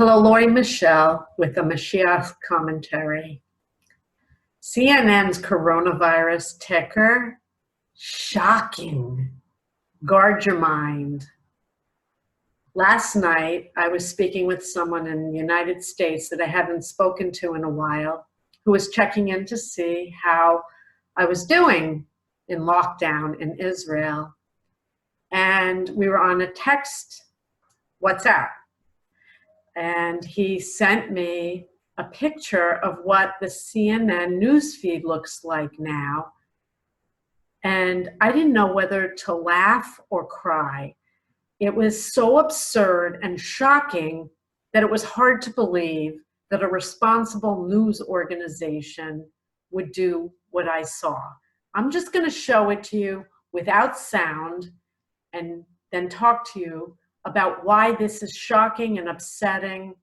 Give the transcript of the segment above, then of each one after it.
Hello, Lori Michelle with the Moshiach commentary. CNN's coronavirus ticker, shocking. Guard your mind. Last night, I was speaking with someone in the United States that I haven't spoken to in a while, who was checking in to see how I was doing in lockdown in Israel. And we were on a text WhatsApp. And he sent me a picture of what the CNN newsfeed looks like now. And I didn't know whether to laugh or cry. It was so absurd and shocking that it was hard to believe that a responsible news organization would do what I saw. I'm just going to show it to you without sound and then talk to you about why this is shocking and upsetting,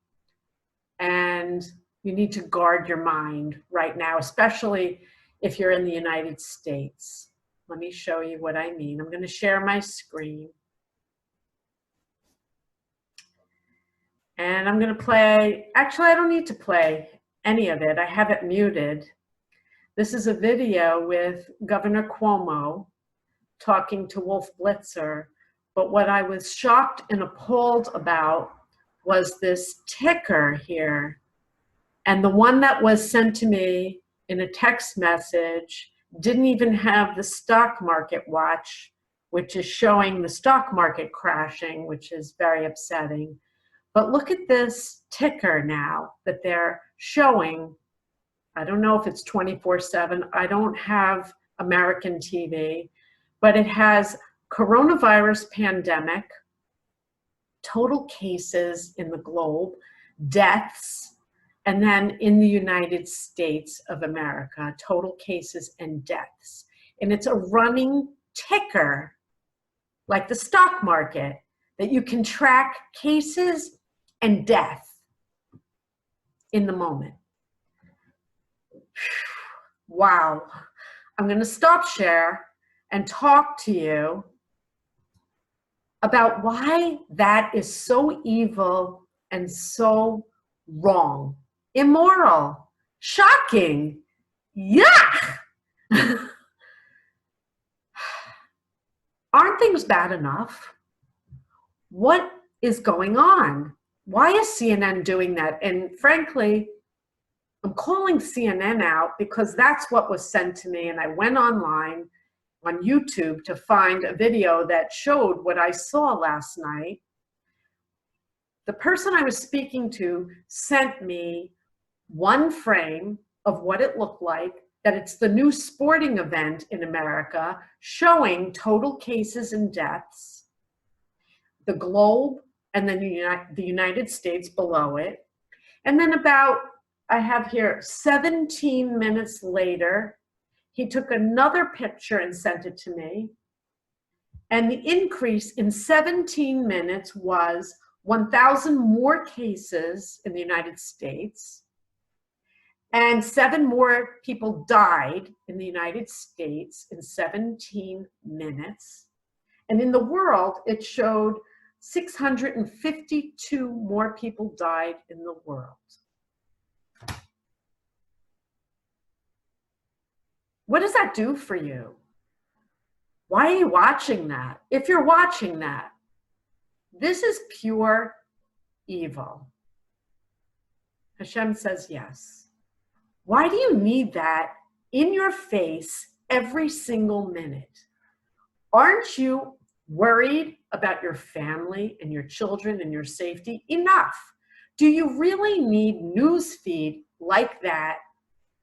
and you need to guard your mind right now, especially if you're in the United States. Let me show you what I mean. I'm going to share my screen. And I'm going to play, actually I don't need to play any of it. I have it muted. This is a video with Governor Cuomo talking to Wolf Blitzer. But what I was shocked and appalled about was this ticker here. And the one that was sent to me in a text message didn't even have the stock market watch, which is showing the stock market crashing, which is very upsetting. But look at this ticker now that they're showing. I don't know if it's 24/7. I don't have American TV, but it has coronavirus pandemic, total cases in the globe, deaths, and then in the United States of America, total cases and deaths. And it's a running ticker, like the stock market, that you can track cases and death in the moment. Wow. I'm going to stop share and talk to you about why that is so evil and so wrong, immoral, shocking, yuck. Aren't things bad enough? What is going on? Why is CNN doing that? And frankly, I'm calling CNN out because that's what was sent to me, and I went online on YouTube to find a video that showed what I saw last night. The person I was speaking to sent me one frame of what it looked like, that it's the new sporting event in America showing total cases and deaths, the globe, and then the United States below it. And then about, I have here 17 minutes later, he took another picture and sent it to me. And the increase in 17 minutes was 1,000 more cases in the United States, and 7 more people died in the United States in 17 minutes. And in the world, it showed 652 more people died in the world. What does that do for you? Why are you watching that? If you're watching that, this is pure evil. Hashem says yes. Why do you need that in your face every single minute? Aren't you worried about your family and your children and your safety? Enough. Do you really need news feed like that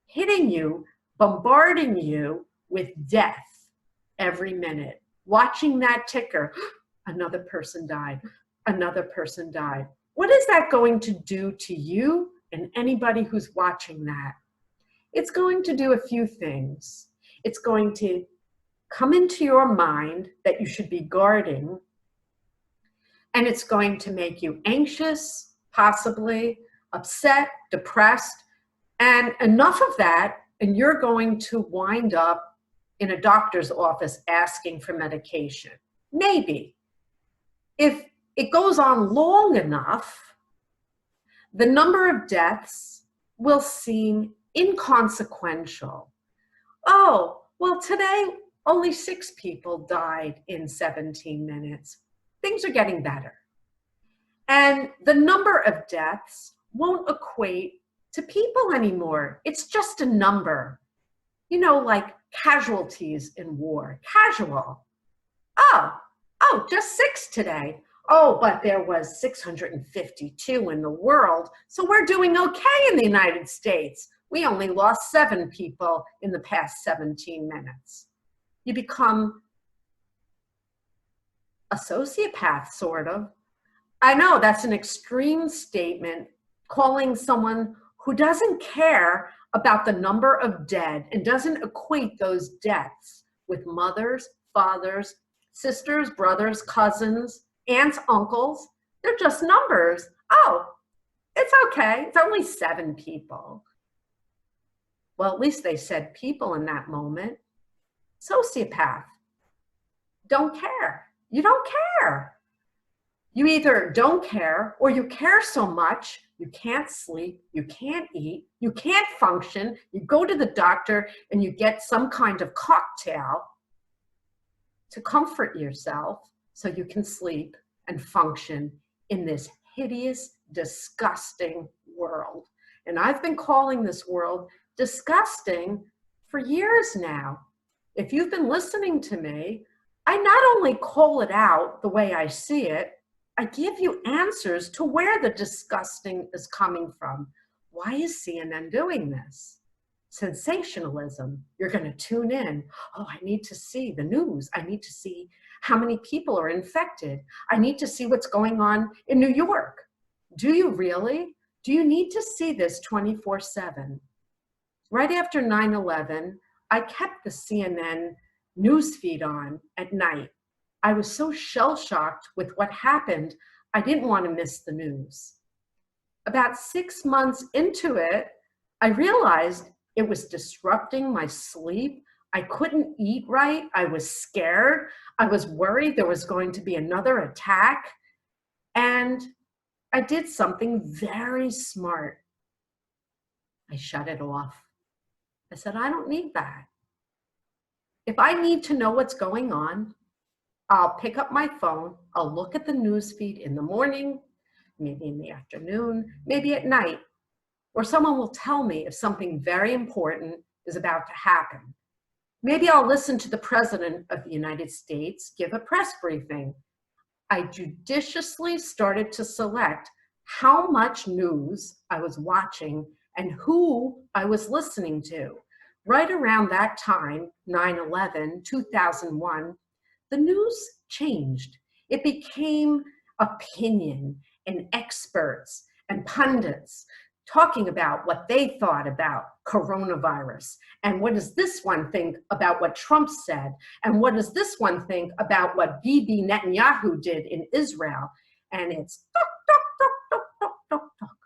hitting you, bombarding you with death every minute? Watching that ticker, another person died, another person died. What is that going to do to you and anybody who's watching that? It's going to do a few things. It's going to come into your mind that you should be guarding, and it's going to make you anxious, possibly upset, depressed, and enough of that, and you're going to wind up in a doctor's office asking for medication. Maybe. If it goes on long enough, the number of deaths will seem inconsequential. Oh, well, today only 6 people died in 17 minutes. Things are getting better. And the number of deaths won't equate to people anymore. It's just a number. You know, like casualties in war, casual. Oh, just 6 today. Oh, but there was 652 in the world, so we're doing okay in the United States. We only lost 7 people in the past 17 minutes. You become a sociopath, sort of. I know that's an extreme statement, calling someone who doesn't care about the number of dead and doesn't equate those deaths with mothers, fathers, sisters, brothers, cousins, aunts, uncles. They're just numbers. Oh, it's okay. It's only 7 people. Well, at least they said people in that moment. Sociopath. Don't care. You don't care. You either don't care or you care so much you can't sleep, you can't eat, you can't function. You go to the doctor and you get some kind of cocktail to comfort yourself so you can sleep and function in this hideous, disgusting world. And I've been calling this world disgusting for years now. If you've been listening to me, I not only call it out the way I see it, I give you answers to where the disgusting is coming from. Why is CNN doing this? Sensationalism. You're going to tune in. Oh, I need to see the news. I need to see how many people are infected. I need to see what's going on in New York. Do you really? Do you need to see this 24/7? Right after 9/11, I kept the CNN news feed on at night. I was so shell-shocked with what happened, I didn't want to miss the news. About 6 months into it, I realized it was disrupting my sleep. I couldn't eat right. I was scared. I was worried there was going to be another attack. And I did something very smart. I shut it off. I said, I don't need that. If I need to know what's going on, I'll pick up my phone, I'll look at the news feed in the morning, maybe in the afternoon, maybe at night, or someone will tell me if something very important is about to happen. Maybe I'll listen to the President of the United States give a press briefing. I judiciously started to select how much news I was watching and who I was listening to. Right around that time, 9/11, 2001, the news changed. It became opinion and experts and pundits talking about what they thought about coronavirus. And what does this one think about what Trump said? And what does this one think about what Bibi Netanyahu did in Israel? And it's tuk, tuk, tuk, tuk, tuk, tuk, tuk,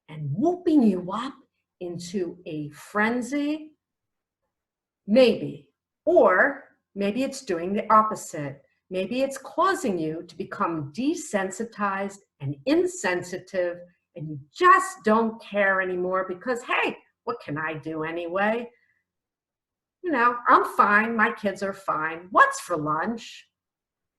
and whooping you up into a frenzy. Maybe. Or maybe it's doing the opposite. Maybe it's causing you to become desensitized and insensitive, and you just don't care anymore because, hey, what can I do anyway? You know, I'm fine. My kids are fine. What's for lunch?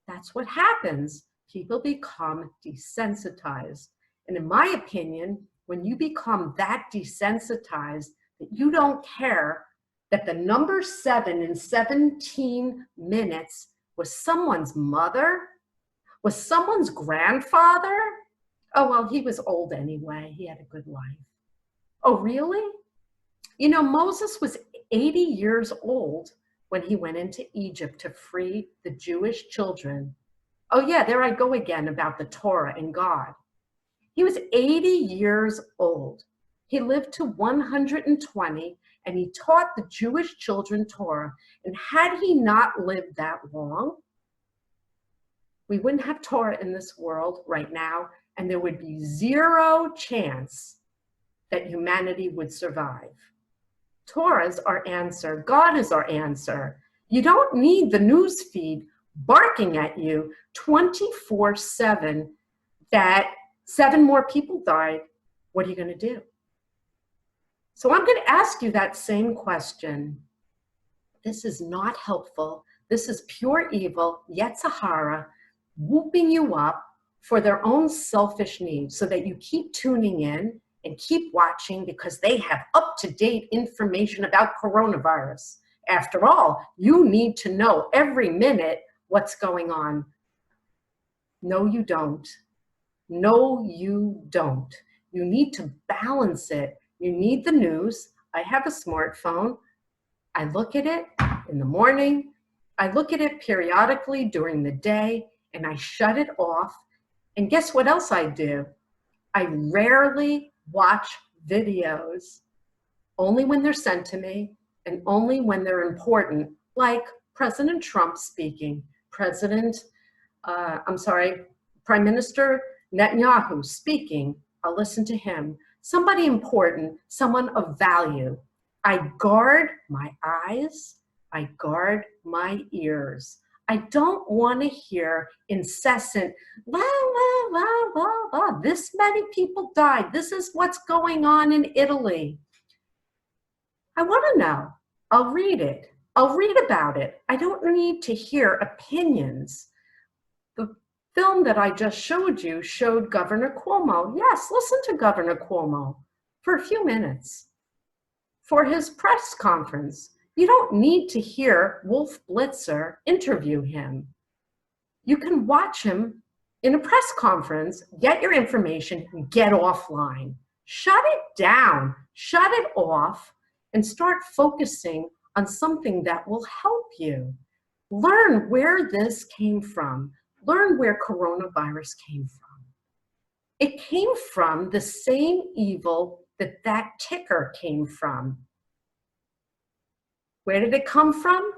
That's what happens. People become desensitized. And in my opinion, when you become that desensitized that you don't care that the number 7 in 17 minutes was someone's mother, was someone's grandfather. Oh, well, he was old anyway. He had a good life. Oh, really? You know, Moses was 80 years old when he went into Egypt to free the Jewish children. Oh, yeah, there I go again about the Torah and God. He was 80 years old. He lived to 120, and he taught the Jewish children Torah. And had he not lived that long, we wouldn't have Torah in this world right now, and there would be zero chance that humanity would survive. Torah's our answer. God is our answer. You don't need the news feed barking at you 24/7 that 7 more people died. What are you going to do? So I'm going to ask you that same question. This is not helpful. This is pure evil, Yetzer hara, whooping you up for their own selfish needs so that you keep tuning in and keep watching because they have up-to-date information about coronavirus. After all, you need to know every minute what's going on. No, you don't. No, you don't. You need to balance it. You need the news. I have a smartphone. I look at it in the morning. I look at it periodically during the day, and I shut it off. And guess what else I do? I rarely watch videos, only when they're sent to me and only when they're important, like President Trump speaking, Prime Minister Netanyahu speaking. I'll listen to him. Somebody important, someone of value. I guard my eyes. I guard my ears. I don't want to hear incessant, la, la, la, la, la. This many people died. This is what's going on in Italy. I want to know. I'll read it. I'll read about it. I don't need to hear opinions. The film that I just showed you showed Governor Cuomo. Yes, listen to Governor Cuomo for a few minutes for his press conference. You don't need to hear Wolf Blitzer interview him. You can watch him in a press conference, get your information, and get offline. Shut it down, shut it off, and start focusing on something that will help you. Learn where this came from. Learn where coronavirus came from. It came from the same evil that ticker came from. Where did it come from?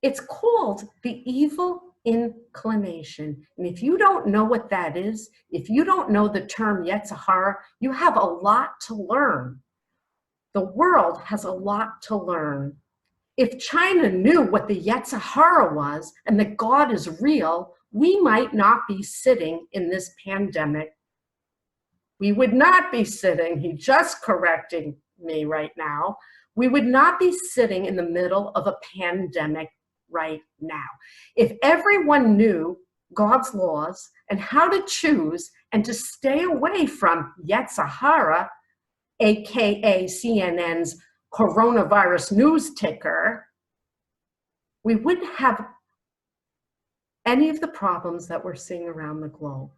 It's called the evil inclination. And if you don't know what that is, if you don't know the term Yetzer hara, you have a lot to learn. The world has a lot to learn. If China knew what the Yetzer hara was and that God is real, we might not be sitting in this pandemic. We would not be sitting, he just correcting me right now, we would not be sitting in the middle of a pandemic right now. If everyone knew God's laws and how to choose and to stay away from Yetzer hara, AKA CNN's coronavirus news ticker, we wouldn't have any of the problems that we're seeing around the globe.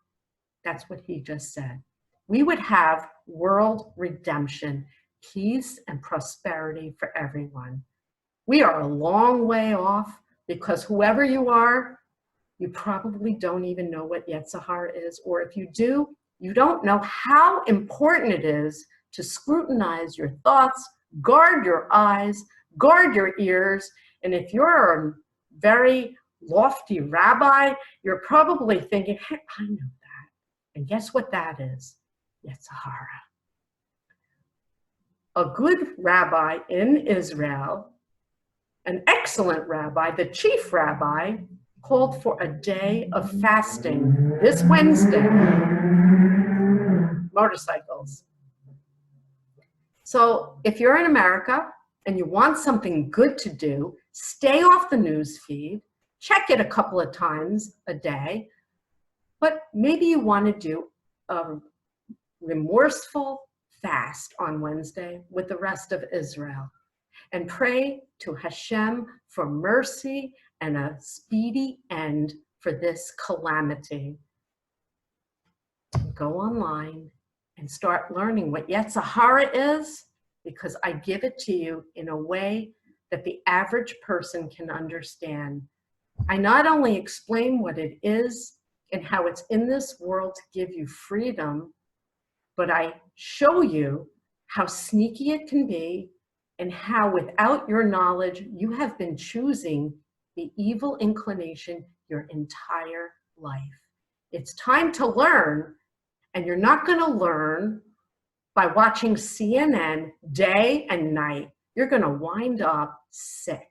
That's what he just said. We would have world redemption, peace and prosperity for everyone. We are a long way off because whoever you are, you probably don't even know what Yetzer hara is, or if you do, you don't know how important it is to scrutinize your thoughts, guard your eyes, guard your ears, and if you're a very lofty rabbi, you're probably thinking, hey, I know that. And guess what that is? Yetzer hara. A good rabbi in Israel, an excellent rabbi, the chief rabbi, called for a day of fasting this Wednesday. Motorcycles. So if you're in America and you want something good to do, stay off the news feed, check it a couple of times a day, but maybe you want to do a remorseful fast on Wednesday with the rest of Israel and pray to Hashem for mercy and a speedy end for this calamity. Go online and start learning what Yetzer hara is, because I give it to you in a way that the average person can understand. I not only explain what it is and how it's in this world to give you freedom, but I show you how sneaky it can be and how without your knowledge, you have been choosing the evil inclination your entire life. It's time to learn, and you're not going to learn by watching CNN day and night. You're going to wind up sick.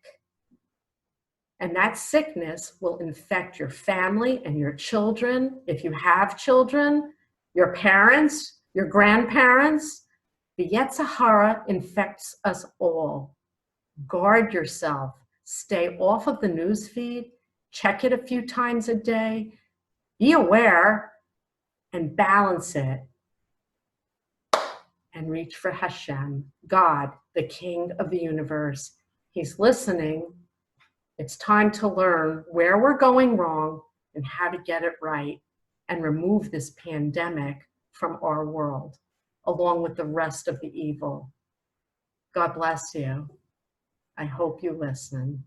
And that sickness will infect your family and your children, if you have children, your parents, Your grandparents, the Yetzer Hara infects us all. Guard yourself. Stay off of the news feed. Check it a few times a day. Be aware and balance it. And reach for Hashem, God, the King of the universe. He's listening. It's time to learn where we're going wrong and how to get it right and remove this pandemic from our world, along with the rest of the evil. God bless you. I hope you listen.